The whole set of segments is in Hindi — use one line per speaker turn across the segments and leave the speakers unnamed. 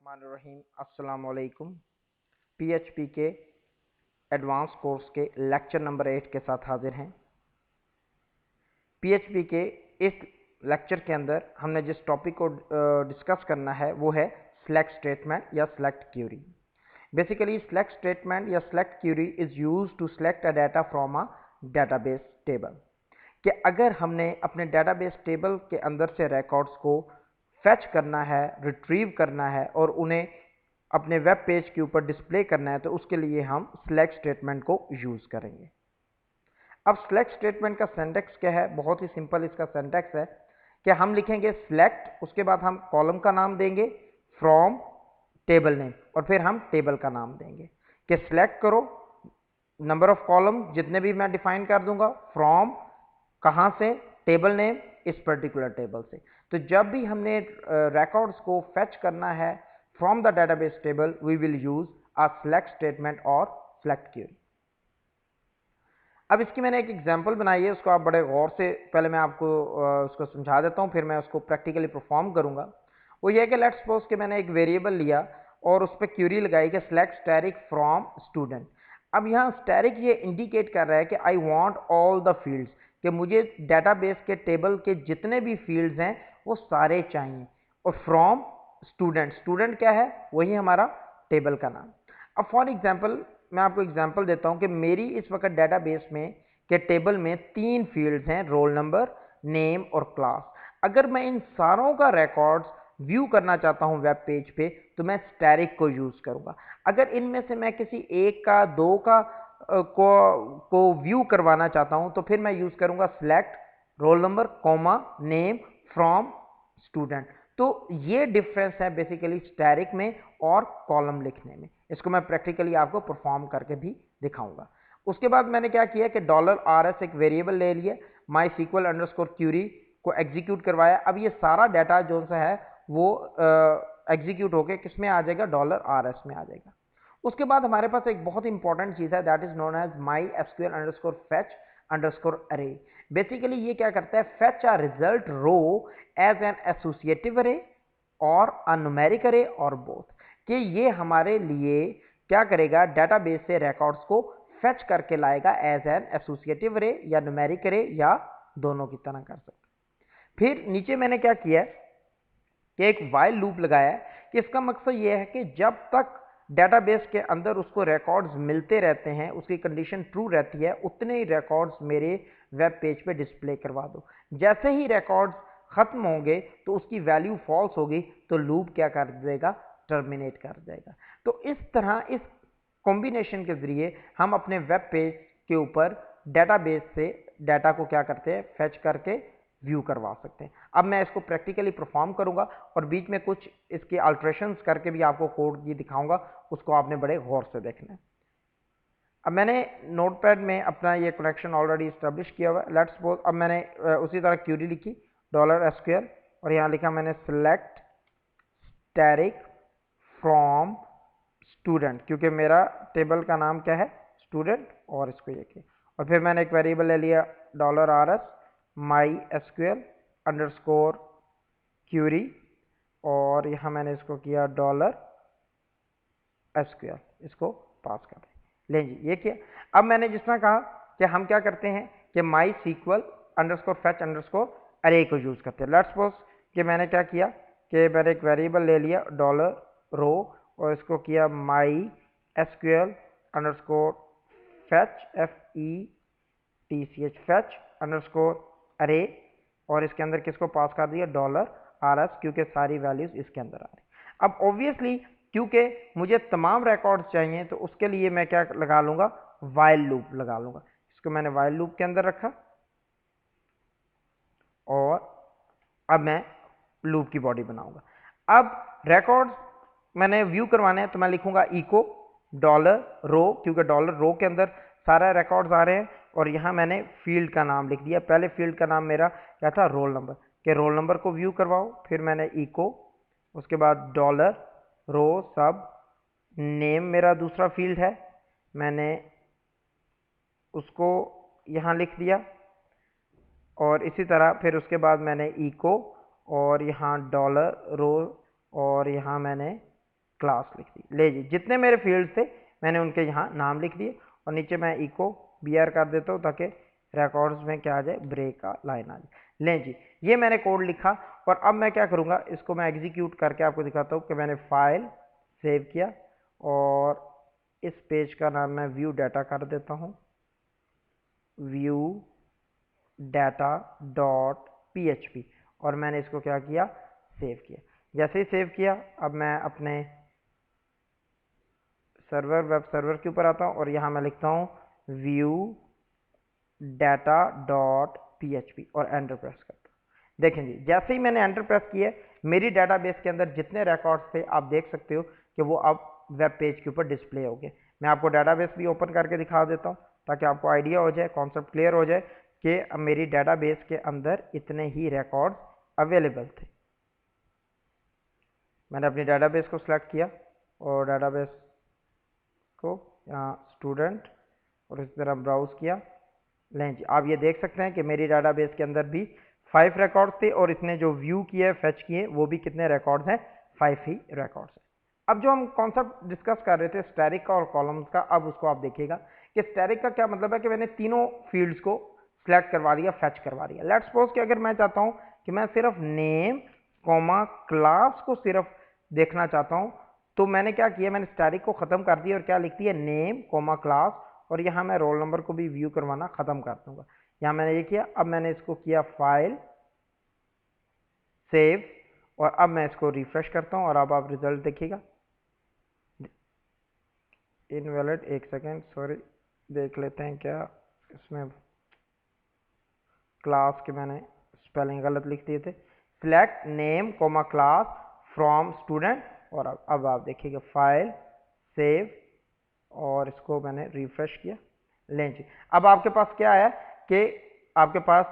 बिस्मिल्लाहिर्रहमानिर्रहीम। अस्सलाम वालेकुम। पीएचपी के एडवांस कोर्स के लेक्चर नंबर 8 के साथ हाजिर हैं। पीएचपी के इस लेक्चर के अंदर हमने जिस टॉपिक को डिस्कस करना है वो है सेलेक्ट स्टेटमेंट या select query. Basically select statement या select query is use to select a data from a database table. कि अगर हमने अपने डाटाबेस टेबल के अंदर से रिकॉर्ड्स को फैच करना है, रिट्रीव करना है और उन्हें अपने वेब पेज के ऊपर डिस्प्ले करना है, तो उसके लिए हम सेलेक्ट स्टेटमेंट को यूज़ करेंगे। अब सेलेक्ट स्टेटमेंट का सिंटैक्स क्या है? बहुत ही सिंपल इसका सिंटैक्स है कि हम लिखेंगे सेलेक्ट, उसके बाद हम कॉलम का नाम देंगे फ्रॉम टेबल नेम और फिर हम टेबल का नाम देंगे कि सिलेक्ट करो नंबर ऑफ कॉलम जितने भी मैं डिफाइन कर दूंगा, फ्रॉम कहाँ से, टेबल नेम इस पर्टिकुलर टेबल से। तो जब भी हमने रिकॉर्ड्स को फैच करना है from the database table, we will use a select statement और सेलेक्ट क्यूरी। अब इसकी मैंने एक एग्जांपल बनाई है, उसको आप बड़े गौर से पहले मैं आपको उसको समझा देता हूँ, फिर मैं उसको प्रैक्टिकली परफॉर्म करूँगा। वो ये है कि लेट्स सपोज कि मैंने एक वेरिएबल लिया और उस पर क्यूरी लगाई कि सेलेक्ट स्टैटिक फ्रॉम स्टूडेंट। अब यहाँ स्टैटिक ये इंडिकेट कर रहा है कि I want all the fields, कि मुझे डेटाबेस के टेबल के जितने भी फील्ड्स हैं वो सारे चाहिए। और फ्रॉम स्टूडेंट, स्टूडेंट क्या है? वही हमारा टेबल का नाम। अब फॉर एग्जांपल मैं आपको एग्जांपल देता हूं कि मेरी इस वक्त डेटाबेस में के टेबल में 3 फील्ड्स हैं, रोल नंबर, नेम और क्लास। अगर मैं इन सारों का रिकॉर्ड्स व्यू करना चाहता हूं वेब पेज पे, तो मैं स्टैटिक को यूज़ करूंगा। अगर इनमें से मैं किसी एक का, दो का को व्यू करवाना चाहता हूं, तो फिर मैं यूज़ करूंगा select roll number comma name from student. तो ये डिफरेंस है बेसिकली स्टैटिक में और कॉलम लिखने में। इसको मैं प्रैक्टिकली आपको परफॉर्म करके भी दिखाऊंगा। उसके बाद मैंने क्या किया कि $RS एक वेरिएबल ले लिया, माई सीक्वल अंडरस्कोर क्यूरी को एग्जीक्यूट करवाया। अब ये सारा डाटा जो सा है वो एग्जीक्यूट होके किस में आ जाएगा? $RS में आ जाएगा। उसके बाद हमारे पास एक बहुत इंपॉर्टेंट चीज़ है, that is known as my SQL underscore fetch underscore array. Basically ये क्या करता है? Fetch a result row as an associative array और अ न्यूमेरिक अरे और बोथ। कि ये हमारे लिए क्या करेगा? डेटाबेस से रिकॉर्ड्स को फैच करके लाएगा एज एन एसोसिएटिव अरे या न्यूमेरिक अरे या दोनों की तरह कर सकते। फिर नीचे मैंने क्या किया कि एक वाइल लूप लगाया है कि इसका मकसद ये है कि जब तक डेटाबेस के अंदर उसको रिकॉर्ड्स मिलते रहते हैं, उसकी कंडीशन ट्रू रहती है, उतने ही रिकॉर्ड्स मेरे वेब पेज पे डिस्प्ले करवा दो। जैसे ही रिकॉर्ड्स खत्म होंगे तो उसकी वैल्यू फॉल्स होगी, तो लूप क्या कर देगा? टर्मिनेट कर देगा। तो इस तरह इस कॉम्बिनेशन के जरिए हम अपने वेब पेज के ऊपर डेटाबेस से डाटा को क्या करते हैं? फैच करके व्यू करवा सकते हैं। अब मैं इसको प्रैक्टिकली परफॉर्म करूंगा और बीच में कुछ इसके अल्ट्रेशंस करके भी आपको कोड ये दिखाऊंगा, उसको आपने बड़े गौर से देखना है। अब मैंने नोटपैड में अपना ये कनेक्शन ऑलरेडी इस्टेब्लिश किया हुआ है। लेट्स सपोज अब मैंने उसी तरह क्यूरी लिखी $SQL और यहाँ लिखा मैंने सेलेक्ट स्टैटिक फ्रॉम स्टूडेंट, क्योंकि मेरा टेबल का नाम क्या है? स्टूडेंट। और इसको ये किया और फिर मैंने एक वेरिएबल ले लिया $RS my SQL underscore query और यहाँ मैंने इसको किया $SQL, इसको पास कर दें। लें जी, ये किया। अब मैंने जिस तरह कहा कि हम क्या करते हैं कि my SQL underscore fetch underscore अरे को यूज़ करते हैं। लेट्स सपोज कि मैंने क्या किया कि मैंने एक वेरिएबल ले लिया $रो और इसको किया माई SQL underscore fetch FETCH fetch underscore अरे और इसके अंदर किसको पास कर दिया? $RS, क्योंकि सारी वैल्यूज इसके अंदर आ रही। अब ऑब्वियसली क्योंकि मुझे तमाम रिकॉर्ड्स चाहिए, तो उसके लिए मैं क्या लगा लूंगा? वाइल लूप लगा लूंगा। इसको मैंने वाइल लूप के अंदर रखा और अब मैं लूप की बॉडी बनाऊंगा। अब रिकॉर्ड्स मैंने व्यू करवाने हैं, तो मैं लिखूंगा इको $रो, क्योंकि $रो के अंदर सारा रिकॉर्ड्स आ रहे हैं और यहाँ मैंने फील्ड का नाम लिख दिया। पहले फील्ड का नाम मेरा क्या था? रोल नंबर, के रोल नंबर को व्यू करवाओ। फिर मैंने इको, उसके बाद $रो सब नेम मेरा दूसरा फील्ड है, मैंने उसको यहाँ लिख दिया और इसी तरह फिर उसके बाद मैंने इको और यहाँ $रो और यहाँ मैंने क्लास लिख दी। ले जी, जितने मेरे फील्ड्स थे मैंने उनके यहाँ नाम लिख दिए और नीचे मैं इको br कर देता हूँ ताकि रिकॉर्ड्स में क्या आ जाए, ब्रेक का लाइन आ जाए। लें जी, ये मैंने कोड लिखा और अब मैं क्या करूँगा, इसको मैं एग्जीक्यूट करके आपको दिखाता हूँ कि मैंने फाइल सेव किया और इस पेज का नाम मैं व्यू डाटा कर देता हूँ, व्यू डाटा डॉट php, और मैंने इसको क्या किया, सेव किया। जैसे ही सेव किया, अब मैं अपने सर्वर वेब सर्वर के ऊपर आता हूँ और यहाँ मैं लिखता हूँ व्यू डाटा डॉट php और एंटर प्रेस करता हूँ। देखें जी, जैसे ही मैंने एंटर प्रेस किया, मेरी डाटाबेस के अंदर जितने रिकॉर्ड्स थे आप देख सकते हो कि वो अब वेब पेज के ऊपर डिस्प्ले हो गए। मैं आपको डाटाबेस भी ओपन करके दिखा देता हूँ ताकि आपको आइडिया हो जाए, कॉन्सेप्ट क्लियर हो जाए कि अब मेरी डाटाबेस के अंदर इतने ही रिकॉर्ड्स अवेलेबल थे। मैंने अपनी डाटाबेस को सिलेक्ट किया और डाटाबेस को यहाँ स्टूडेंट और इस तरह ब्राउज किया। लें जी, आप ये देख सकते हैं कि मेरी डाटाबेस के अंदर भी 5 रिकॉर्ड्स थे और इसने जो व्यू किए, फेच किए, वो भी कितने रिकॉर्ड्स हैं, 5 ही रिकॉर्ड्स हैं। अब जो हम कॉन्सेप्ट डिस्कस कर रहे थे स्टैटिक का और कॉलम्स का, अब उसको आप देखिएगा कि स्टैटिक का क्या मतलब है कि मैंने तीनों फील्ड्स को सिलेक्ट करवा दिया, फेच करवा दिया। लेट्स सपोज कि अगर मैं चाहता हूं कि मैं सिर्फ नेम कॉमा क्लास को सिर्फ देखना चाहता हूं, तो मैंने क्या किया, मैंने स्टैटिक को खत्म कर दिया और क्या लिख दिया, नेम कॉमा क्लास, और यहाँ मैं रोल नंबर को भी व्यू करवाना खत्म कर दूंगा। यहाँ मैंने ये किया। अब मैंने इसको किया फाइल सेव और अब मैं इसको रिफ्रेश करता हूँ और अब आप रिजल्ट देखिएगा। इनवैलिड, एक सेकेंड, सॉरी, देख लेते हैं क्या इसमें क्लास के मैंने स्पेलिंग गलत लिख दिए थे। Select name comma class from student, और अब आप देखिएगा फाइल सेव और इसको मैंने रिफ्रेश किया। लें जी, अब आपके पास क्या आया कि आपके पास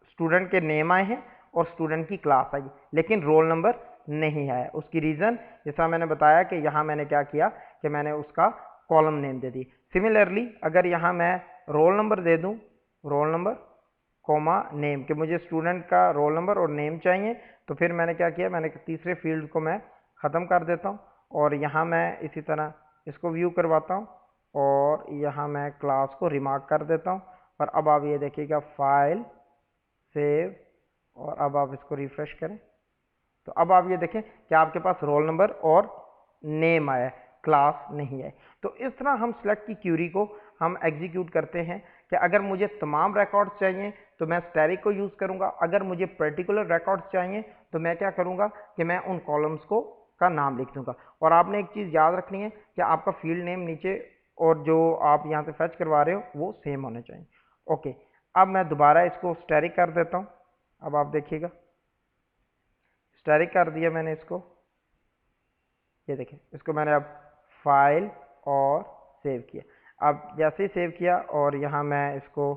स्टूडेंट के नेम आए हैं और स्टूडेंट की क्लास आई, लेकिन रोल नंबर नहीं आया। उसकी रीज़न जैसा मैंने बताया कि यहाँ मैंने क्या किया कि मैंने उसका कॉलम नेम दे दी। सिमिलरली अगर यहाँ मैं रोल नंबर दे दूँ, रोल नंबर कॉमा नेम, कि मुझे स्टूडेंट का रोल नंबर और नेम चाहिए, तो फिर मैंने क्या किया, मैंने तीसरे फील्ड को मैं ख़त्म कर देता हूँ और यहाँ मैं इसी तरह इसको व्यू करवाता हूँ और यहाँ मैं क्लास को रिमार्क कर देता हूँ। और अब आप ये देखिएगा फाइल सेव और अब आप इसको रिफ्रेश करें तो अब आप ये देखें कि आपके पास रोल नंबर और नेम आया, क्लास नहीं है। तो इस तरह हम सिलेक्ट की क्यूरी को हम एग्जीक्यूट करते हैं कि अगर मुझे तमाम रिकॉर्ड्स चाहिए तो मैं स्टैटिक को यूज़ करूंगा, अगर मुझे पर्टिकुलर रिकॉर्ड्स चाहिए तो मैं क्या करूंगा कि मैं उन कॉलम्स को का नाम लिख दूंगा। और आपने एक चीज़ याद रखनी है कि आपका फील्ड नेम नीचे और जो आप यहाँ से फैच करवा रहे हो वो सेम होने चाहिए। ओके, अब मैं दोबारा इसको स्टैटिक कर देता हूँ। अब आप देखिएगा स्टैटिक कर दिया मैंने इसको, ये देखें, इसको मैंने अब फाइल और सेव किया। अब जैसे ही सेव किया और यहाँ मैं इसको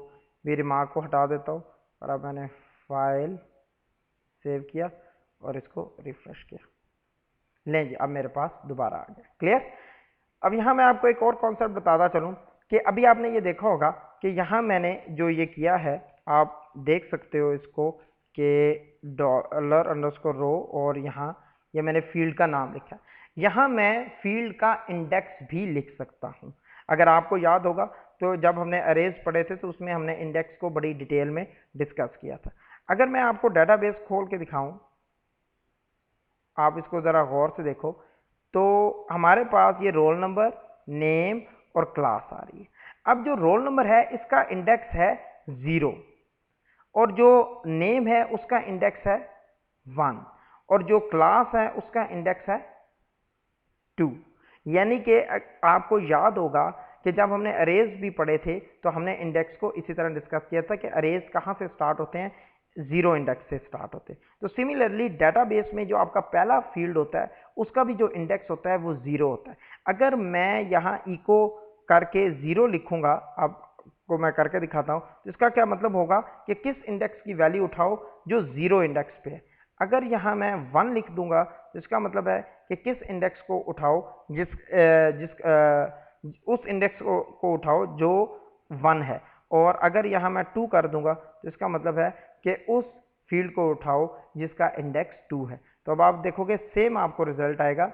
भी रिमार्क को हटा देता हूँ और अब मैंने फाइल सेव किया और इसको रिफ्रेश किया। लें जी, अब मेरे पास दोबारा आ गया। क्लियर। अब यहाँ मैं आपको एक और कॉन्सेप्ट बताता चलूँ कि अभी आपने ये देखा होगा कि यहाँ मैंने जो ये किया है, आप देख सकते हो इसको कि डॉलर अंडरस्कोर रो और यहाँ ये मैंने फील्ड का नाम लिखा है। यहाँ मैं फील्ड का इंडेक्स भी लिख सकता हूँ। अगर आपको याद होगा तो जब हमने अरेज पढ़े थे तो उसमें हमने इंडेक्स को बड़ी डिटेल में डिस्कस किया था। अगर मैं आपको डाटाबेस खोल के दिखाऊं, आप इसको ज़रा गौर से देखो तो हमारे पास ये रोल नंबर, नेम और क्लास आ रही है। अब जो रोल नंबर है इसका इंडेक्स है 0 और जो नेम है उसका इंडेक्स है 1 और जो क्लास है उसका इंडेक्स है 2। यानी कि आपको याद होगा कि जब हमने अरेज भी पढ़े थे तो हमने इंडेक्स को इसी तरह डिस्कस किया था कि अरेज कहाँ से स्टार्ट होते हैं, 0 इंडेक्स से स्टार्ट होते हैं। तो सिमिलरली डाटाबेस में जो आपका पहला फील्ड होता है उसका भी जो इंडेक्स होता है वो 0 होता है। अगर मैं यहाँ इको करके 0 लिखूंगा, अब को मैं करके दिखाता हूँ, तो इसका क्या मतलब होगा कि किस इंडेक्स की वैल्यू उठाओ जो 0 इंडेक्स पे है। अगर यहाँ मैं 1 लिख दूंगा तो इसका मतलब है कि किस इंडेक्स को उठाओ उस इंडेक्स को उठाओ जो 1 है। और अगर यहाँ मैं 2 कर दूंगा तो इसका मतलब है कि उस फील्ड को उठाओ जिसका इंडेक्स 2 है। तो अब आप देखोगे सेम आपको रिजल्ट आएगा।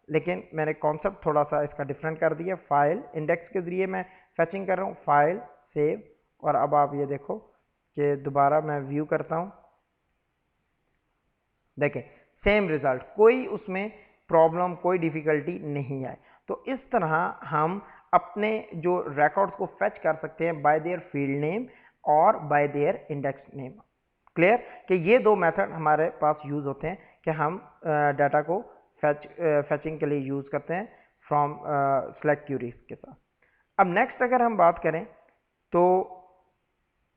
लेकिन मैंने कॉन्सेप्ट थोड़ा सा इसका डिफरेंट कर दिया। फाइल इंडेक्स के ज़रिए मैं फैचिंग कर रहा हूँ, फाइल सेव, और अब आप ये देखो कि दोबारा मैं व्यू करता हूँ, देखें सेम रिजल्ट, कोई उसमें प्रॉब्लम कोई डिफ़िकल्टी नहीं आए। तो इस तरह हम अपने जो रिकॉर्ड्स को फेच कर सकते हैं बाय देयर फील्ड नेम और bye there index name. Clear कि ये दो मेथड हमारे पास यूज़ होते हैं कि हम डाटा को फैचिंग के लिए यूज़ करते हैं फ्रॉम सेलेक्ट क्यूरीज के साथ। अब नेक्स्ट अगर हम बात करें तो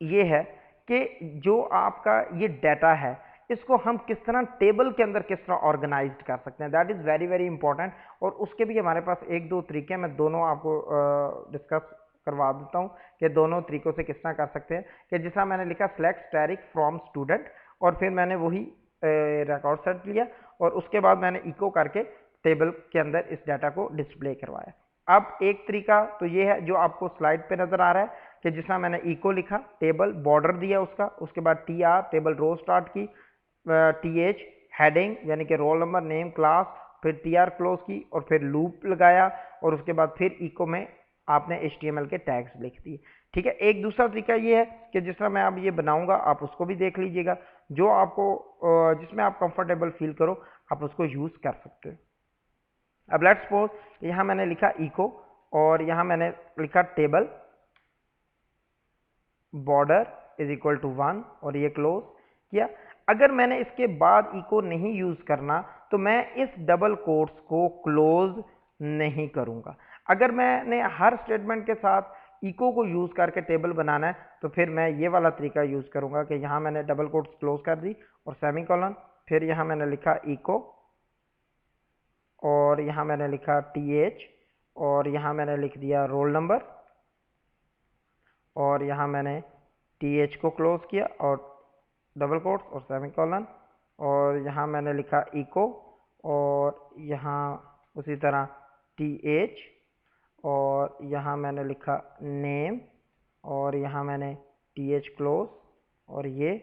ये है कि जो आपका ये डाटा है इसको हम किस तरह टेबल के अंदर किस तरह ऑर्गेनाइज्ड कर सकते हैं, that is very very important. और उसके भी हमारे पास एक दो तरीके हैं, मैं दोनों आपको डिस्कस करवा देता हूँ कि दोनों तरीक़ों से किस तरह कर सकते हैं। कि जिस तरह मैंने लिखा सेलेक्ट स्टैटिक फ्रॉम स्टूडेंट, और फिर मैंने वही रिकॉर्ड सेट लिया और उसके बाद मैंने इको करके टेबल के अंदर इस डाटा को डिस्प्ले करवाया। अब एक तरीका तो ये है जो आपको स्लाइड पे नज़र आ रहा है कि जिस तरह मैंने इको लिखा, टेबल बॉर्डर दिया उसका, उसके बाद T R table row start की, टी एच हेडिंग यानी कि रोल नंबर नेम क्लास, फिर टी आर क्लोज की और फिर लूप लगाया, और उसके बाद फिर इको में आपने HTML के टैग्स लिख दिए। ठीक है, एक दूसरा तरीका ये है कि जिस तरह मैं अब ये बनाऊंगा आप उसको भी देख लीजिएगा, जो आपको जिसमें आप कंफर्टेबल फील करो आप उसको यूज़ कर सकते हो। अब लेट्स सपोज यहाँ मैंने लिखा इको और यहाँ मैंने लिखा table border is equal to 1 और ये क्लोज किया। अगर मैंने इसके बाद इको नहीं यूज़ करना तो मैं इस डबल कोट्स को क्लोज नहीं करूँगा। अगर मैंने हर स्टेटमेंट के साथ इको को यूज़ करके टेबल बनाना है तो फिर मैं ये वाला तरीका यूज़ करूँगा कि यहाँ मैंने डबल कोट्स क्लोज कर दी और सेमीकोलन, फिर यहाँ मैंने लिखा इको और यहाँ मैंने लिखा TH और यहाँ मैंने लिख दिया रोल नंबर और यहाँ मैंने TH को क्लोज किया और डबल कोट्स और सेमीकोलन, और यहाँ मैंने लिखा इको और यहाँ उसी तरह TH और यहाँ मैंने लिखा नेम और यहाँ मैंने TH क्लोज और ये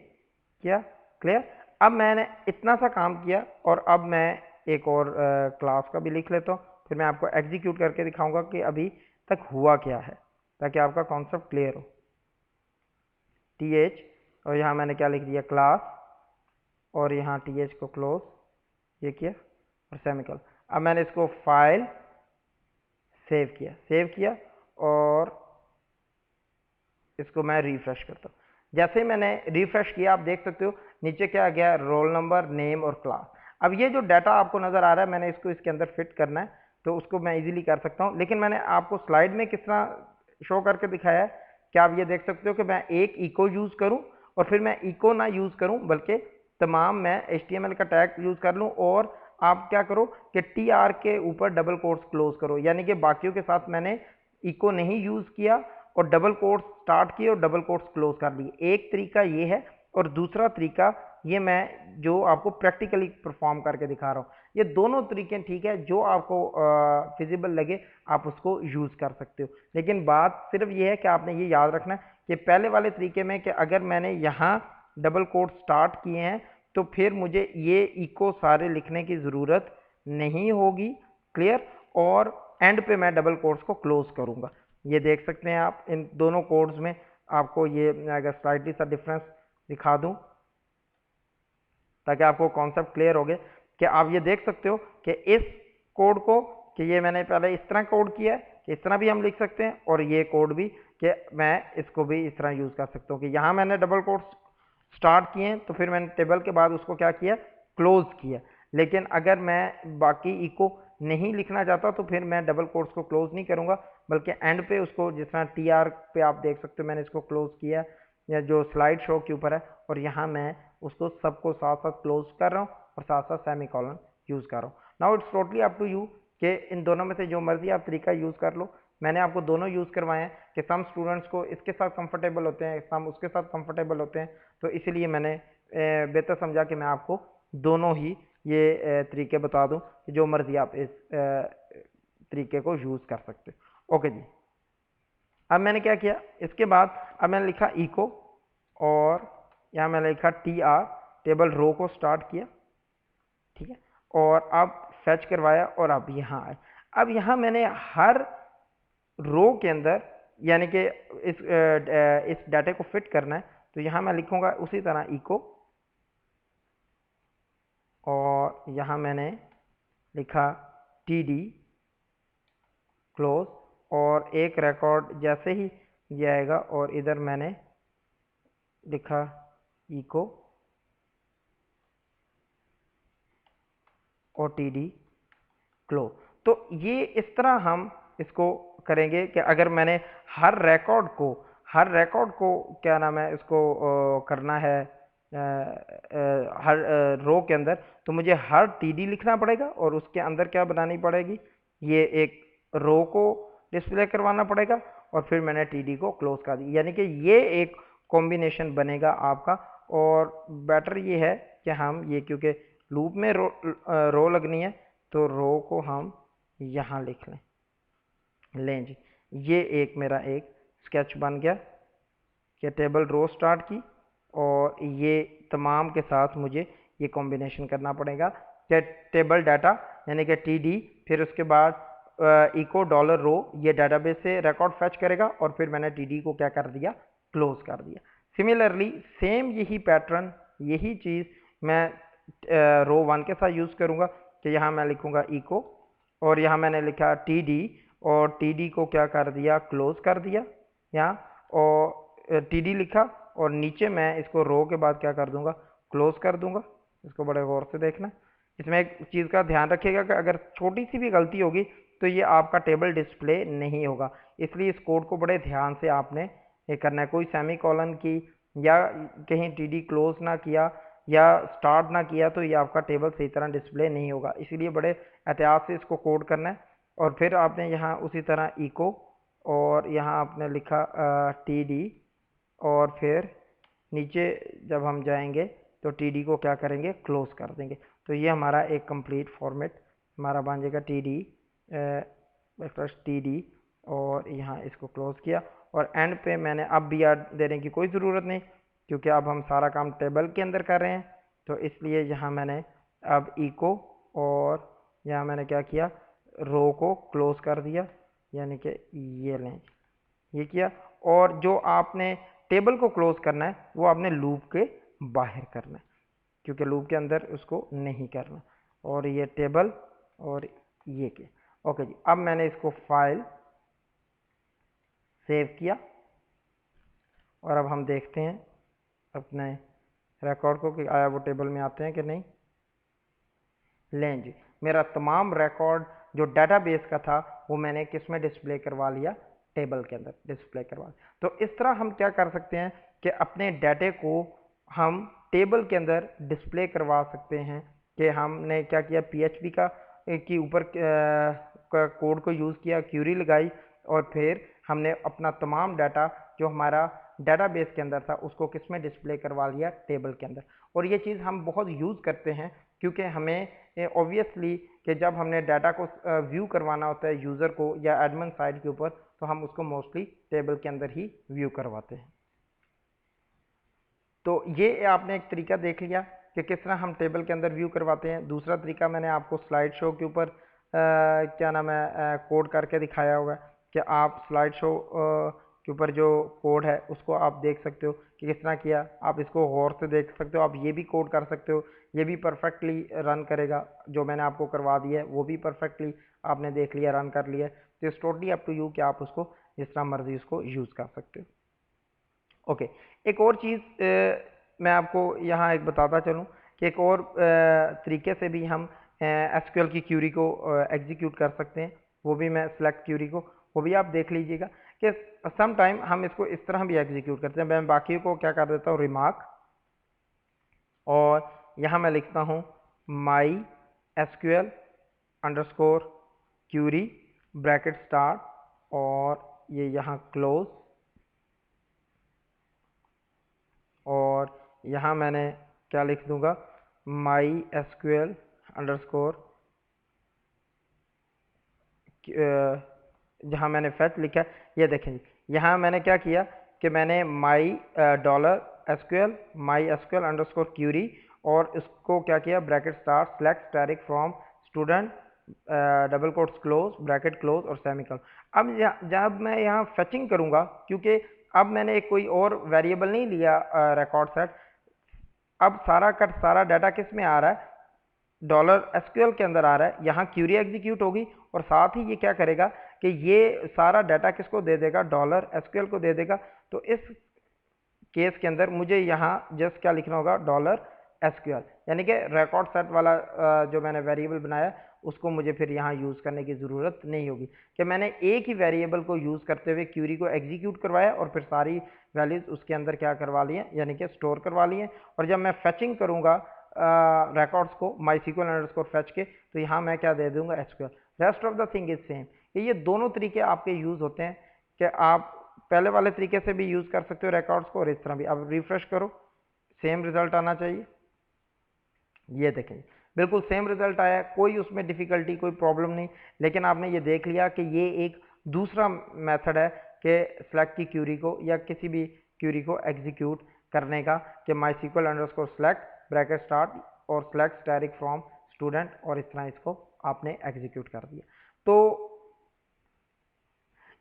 किया। क्लियर। अब मैंने इतना सा काम किया और अब मैं एक और क्लास का भी लिख लेता हूँ, फिर मैं आपको एग्जीक्यूट करके दिखाऊंगा कि अभी तक हुआ क्या है ताकि आपका कॉन्सेप्ट क्लियर हो। TH और यहाँ मैंने क्या लिख दिया क्लास और यहाँ TH को क्लोज ये किया और सेमीकोलन। अब मैंने इसको फाइल सेव किया और इसको मैं रिफ्रेश करता हूँ। जैसे मैंने रिफ्रेश किया आप देख सकते हो नीचे क्या आ गया, रोल नंबर नेम और क्लास। अब ये जो डाटा आपको नज़र आ रहा है मैंने इसको इसके अंदर फिट करना है तो उसको मैं इजीली कर सकता हूँ, लेकिन मैंने आपको स्लाइड में किस तरह शो करके दिखाया है कि आप ये देख सकते हो कि मैं एक इको यूज़ करूँ और फिर मैं इको ना यूज़ करूँ बल्कि तमाम मैं HTML का टैग यूज़ कर लूँ और आप क्या करो कि TR के ऊपर डबल कोट्स क्लोज करो, यानी कि बाकियों के साथ मैंने इको नहीं यूज़ किया और डबल कोट्स स्टार्ट किए और डबल कोट्स क्लोज कर दिए। एक तरीका ये है और दूसरा तरीका ये मैं जो आपको प्रैक्टिकली परफॉर्म करके दिखा रहा हूँ। ये दोनों तरीके ठीक है, जो आपको फिजिबल लगे आप उसको यूज़ कर सकते हो, लेकिन बात सिर्फ ये है कि आपने ये याद रखना है कि पहले वाले तरीके में कि अगर मैंने यहाँ डबल कोट स्टार्ट किए हैं तो फिर मुझे ये इको सारे लिखने की ज़रूरत नहीं होगी। क्लियर। और एंड पे मैं डबल कोट्स को क्लोज करूँगा। ये देख सकते हैं आप इन दोनों कोड्स में आपको ये अगर स्लाइटली सा डिफरेंस दिखा दूं ताकि आपको कॉन्सेप्ट क्लियर हो गए कि आप ये देख सकते हो कि इस कोड को कि ये मैंने पहले इस तरह कोड किया है कि इस तरह भी हम लिख सकते हैं और ये कोड भी कि मैं इसको भी इस तरह यूज़ कर सकता हूँ कि यहाँ मैंने डबल कोट्स स्टार्ट किए हैं तो फिर मैंने टेबल के बाद उसको क्या किया क्लोज किया, लेकिन अगर मैं बाकी इको नहीं लिखना चाहता तो फिर मैं डबल कोट्स को क्लोज नहीं करूँगा बल्कि एंड पे उसको जिस तरह TR पे आप देख सकते हो मैंने इसको क्लोज किया या जो स्लाइड शो के ऊपर है और यहाँ मैं उसको सबको साथ साथ क्लोज कर रहा हूँ और साथ साथ सेमीकोलन यूज़ कर रहा हूँ। Now it's totally up to you कि इन दोनों में से जो मर्जी आप तरीका यूज़ कर लो। मैंने आपको दोनों यूज़ करवाए हैं कि सम स्टूडेंट्स को इसके साथ कंफर्टेबल होते हैं, सम उसके साथ कंफर्टेबल होते हैं, तो इसीलिए मैंने बेहतर समझा कि मैं आपको दोनों ही ये तरीके बता दूं कि जो मर्जी आप इस तरीके को यूज़ कर सकते हो। ओके जी, अब मैंने क्या किया इसके बाद अब मैंने लिखा इको और यहाँ मैंने लिखा TR टेबल रो को स्टार्ट किया। ठीक है, और अब फैच करवाया और अब यहाँ आए। अब यहाँ मैंने हर रो के अंदर यानी कि इस डाटा को फिट करना है, तो यहाँ मैं लिखूँगा उसी तरह इको, और यहाँ मैंने लिखा टी डी क्लोज, और एक रिकॉर्ड जैसे ही ये आएगा और इधर मैंने लिखा इको और टी डी क्लोज। तो ये इस तरह हम इसको करेंगे कि अगर मैंने हर रिकॉर्ड को क्या नाम है इसको करना है हर रो के अंदर, तो मुझे हर टीडी लिखना पड़ेगा और उसके अंदर क्या बनानी पड़ेगी, ये एक रो को डिस्प्ले करवाना पड़ेगा और फिर मैंने टीडी को क्लोज कर दी, यानी कि ये एक कॉम्बिनेशन बनेगा आपका। और बेटर ये है कि हम ये, क्योंकि लूप में रो लगनी है, तो रो को हम यहाँ लिख लें जी। ये एक मेरा एक स्केच बन गया कि टेबल रो स्टार्ट की, और ये तमाम के साथ मुझे ये कॉम्बिनेशन करना पड़ेगा कि टेबल डाटा यानी कि टी डी, फिर उसके बाद इको डॉलर रो, ये डाटाबेस से रिकॉर्ड फैच करेगा और फिर मैंने टी डी को क्या कर दिया, क्लोज कर दिया। सिमिलरली सेम यही पैटर्न, यही चीज़ मैं रो 1 के साथ यूज़ करूँगा कि यहाँ मैं लिखूँगा इको, और यहाँ मैंने लिखा टी डी, और टी डी को क्या कर दिया, क्लोज कर दिया यहाँ, और टी डी लिखा, और नीचे मैं इसको रो के बाद क्या कर दूंगा, क्लोज कर दूंगा। इसको बड़े गौर से देखना। इसमें एक चीज़ का ध्यान रखिएगा कि अगर छोटी सी भी गलती होगी तो ये आपका टेबल डिस्प्ले नहीं होगा, इसलिए इस कोड को बड़े ध्यान से आपने ये करना है। कोई सेमी कॉलन की या कहीं टी डी क्लोज ना किया या स्टार्ट ना किया तो ये आपका टेबल सही तरह डिस्प्ले नहीं होगा, इसीलिए बड़े एहतियात से इसको कोड करना है। और फिर आपने यहाँ उसी तरह इको, और यहाँ आपने लिखा टी डी, और फिर नीचे जब हम जाएंगे तो टी डी को क्या करेंगे, क्लोज कर देंगे। तो ये हमारा एक कंप्लीट फॉर्मेट हमारा बन जाएगा टी डी, और यहाँ इसको क्लोज किया, और एंड पे मैंने अब भी याद देने की कोई ज़रूरत नहीं, क्योंकि अब हम सारा काम टेबल के अंदर कर रहे हैं, तो इसलिए यहाँ मैंने अब इको, और यहाँ मैंने क्या किया, रो को क्लोज कर दिया, यानी कि ये लें, ये किया। और जो आपने टेबल को क्लोज करना है वो आपने लूप के बाहर करना है, क्योंकि लूप के अंदर उसको नहीं करना। और ये टेबल और ये के ओके जी। अब मैंने इसको फाइल सेव किया, और अब हम देखते हैं अपने रिकॉर्ड को कि आया वो टेबल में आते हैं कि नहीं। लें जी, मेरा तमाम रिकॉर्ड जो डाटाबेस का था वो मैंने किस में डिस्प्ले करवा लिया, टेबल के अंदर डिस्प्ले करवा। तो इस तरह हम क्या कर सकते हैं कि अपने डाटे को हम टेबल के अंदर डिस्प्ले करवा सकते हैं। कि हमने क्या किया, पीएचपी का के ऊपर कोड को यूज़ किया, क्यूरी लगाई, और फिर हमने अपना तमाम डाटा जो हमारा डाटाबेस के अंदर था उसको किस में डिस्प्ले करवा लिया, टेबल के अंदर। और ये चीज़ हम बहुत यूज़ करते हैं, क्योंकि हमें ऑब्वियसली कि जब हमने डाटा को व्यू करवाना होता है यूज़र को या एडमिन साइड के ऊपर, तो हम उसको मोस्टली टेबल के अंदर ही व्यू करवाते हैं। तो ये आपने एक तरीका देख लिया कि किस तरह हम टेबल के अंदर व्यू करवाते हैं। दूसरा तरीका मैंने आपको स्लाइड शो के ऊपर क्या नाम है कोड करके दिखाया हुआ है कि आप स्लाइड शो के ऊपर जो कोड है उसको आप देख सकते हो कि किस तरह किया। आप इसको गौर से देख सकते हो, आप ये भी कोड कर सकते हो, ये भी परफेक्टली रन करेगा। जो मैंने आपको करवा दिया है वो भी परफेक्टली आपने देख लिया, रन कर लिया। तो it's totally up to you कि आप उसको जिस तरह मर्जी उसको यूज़ कर सकते हो। ओके, एक और चीज़ मैं आपको यहाँ एक बताता चलूँ कि एक और तरीके से भी हम एसक्यूएल की क्यूरी को एग्जीक्यूट कर सकते हैं। वो भी मैं सेलेक्ट क्यूरी को, वो भी आप देख लीजिएगा कि सम टाइम हम इसको इस तरह भी एग्जीक्यूट करते हैं। मैं बाकी को क्या कर देता हूँ, रिमार्क, और यहाँ मैं लिखता हूँ my SQL underscore query bracket start, और ये यहाँ क्लोज, और यहाँ मैंने क्या लिख दूंगा, माई एसक्यूएल अंडरस्कोर, जहाँ मैंने फैच लिखा है, ये देखें जी, यहाँ मैंने क्या किया कि मैंने माई एसक्यूएल अंडरस्कोर क्यूरी, और इसको क्या किया, bracket start select static from student double quotes close, bracket close और सेमिकोलन। अब जब मैं यहाँ फेचिंग करूँगा, क्योंकि अब मैंने कोई और वेरिएबल नहीं लिया रिकॉर्ड सेट, अब सारा कट सारा डाटा किस में आ रहा है, डॉलर एसक्यूएल के अंदर आ रहा है। यहाँ क्यूरी एग्जीक्यूट होगी और साथ ही ये क्या करेगा कि ये सारा डाटा किसको दे देगा, डॉलर एसक्यूएल को दे देगा। तो इस केस के अंदर मुझे यहाँ जस्ट क्या लिखना होगा, डॉलर एसक्यूएल, यानी कि रिकॉर्ड सेट वाला जो मैंने वेरिएबल बनाया उसको मुझे फिर यहाँ यूज़ करने की ज़रूरत नहीं होगी कि मैंने एक ही वेरिएबल को यूज़ करते हुए क्यूरी को एग्जीक्यूट करवाया और फिर सारी वैल्यूज़ उसके अंदर क्या करवा ली हैं, यानी कि स्टोर करवा ली हैं। और जब मैं फेचिंग करूँगा रिकॉर्ड्स को माई सीक्वल अंडरस्कोर फेच के, तो यहाँ मैं क्या दे दूँगा, SQL. Rest of the thing is same. ये दोनों तरीके आपके यूज़ होते हैं कि आप पहले वाले तरीके से भी यूज़ कर सकते हो रिकॉर्ड्स को और इस तरह भी। अब रिफ्रेश करो, सेम रिजल्ट आना चाहिए। ये देखें बिल्कुल सेम रिजल्ट आया, कोई उसमें डिफ़िकल्टी कोई प्रॉब्लम नहीं। लेकिन आपने ये देख लिया कि ये एक दूसरा मेथड है कि सेलेक्ट की क्यूरी को या किसी भी क्यूरी को एग्जीक्यूट करने का, कि my SQL underscore select bracket start और सेलेक्ट स्टैटिक फ्रॉम स्टूडेंट, और इस तरह इसको आपने एग्जीक्यूट कर दिया। तो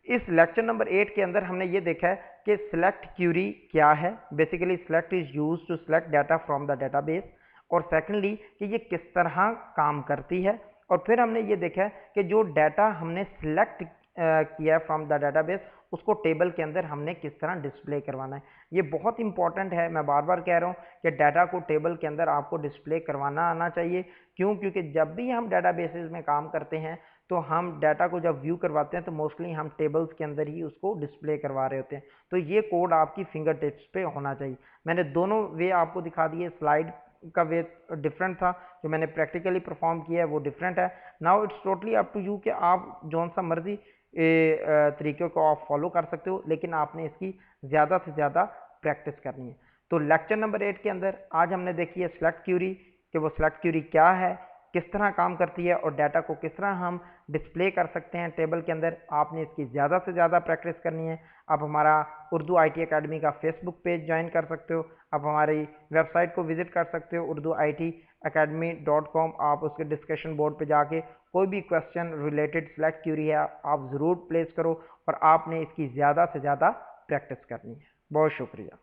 इस लेक्चर नंबर 8 के अंदर हमने ये देखा है कि सिलेक्ट क्यूरी क्या है। Basically select is use to select data from the database, और सेकेंडली कि ये किस तरह काम करती है। और फिर हमने ये देखा है कि जो डाटा हमने सिलेक्ट किया फ्रॉम द डेटाबेस उसको टेबल के अंदर हमने किस तरह डिस्प्ले करवाना है। ये बहुत इंपॉर्टेंट है, मैं बार बार कह रहा हूँ कि डाटा को टेबल के अंदर आपको डिस्प्ले करवाना आना चाहिए। क्यों? क्योंकि जब भी हम डेटाबेसेस में काम करते हैं तो हम डाटा को जब व्यू करवाते हैं तो मोस्टली हम टेबल्स के अंदर ही उसको डिस्प्ले करवा रहे होते हैं। तो ये कोड आपकी फिंगर टिप्स पे होना चाहिए। मैंने दोनों वे आपको दिखा दिए, स्लाइड का वे डिफरेंट था, जो मैंने प्रैक्टिकली परफॉर्म किया है वो डिफरेंट है। Now it's totally up to you कि आप जौन सा मर्जी तरीके को आप फॉलो कर सकते हो, लेकिन आपने इसकी ज़्यादा से ज़्यादा प्रैक्टिस करनी है। तो लेक्चर नंबर 8 के अंदर आज हमने देखी है सिलेक्ट क्यूरी, कि वो सिलेक्ट क्यूरी क्या है, किस तरह काम करती है और डाटा को किस तरह हम डिस्प्ले कर सकते हैं टेबल के अंदर। आपने इसकी ज़्यादा से ज़्यादा प्रैक्टिस करनी है। आप हमारा उर्दू IT अकेडमी का फेसबुक पेज ज्वाइन कर सकते हो, आप हमारी वेबसाइट को विजिट कर सकते हो urduitacademy.com। आप उसके डिस्कशन बोर्ड पे जाके कोई भी क्वेश्चन रिलेटेड सिलेक्ट क्यूरी है आप ज़रूर प्लेस करो, और आपने इसकी ज़्यादा से ज़्यादा प्रैक्टिस करनी है। बहुत शुक्रिया।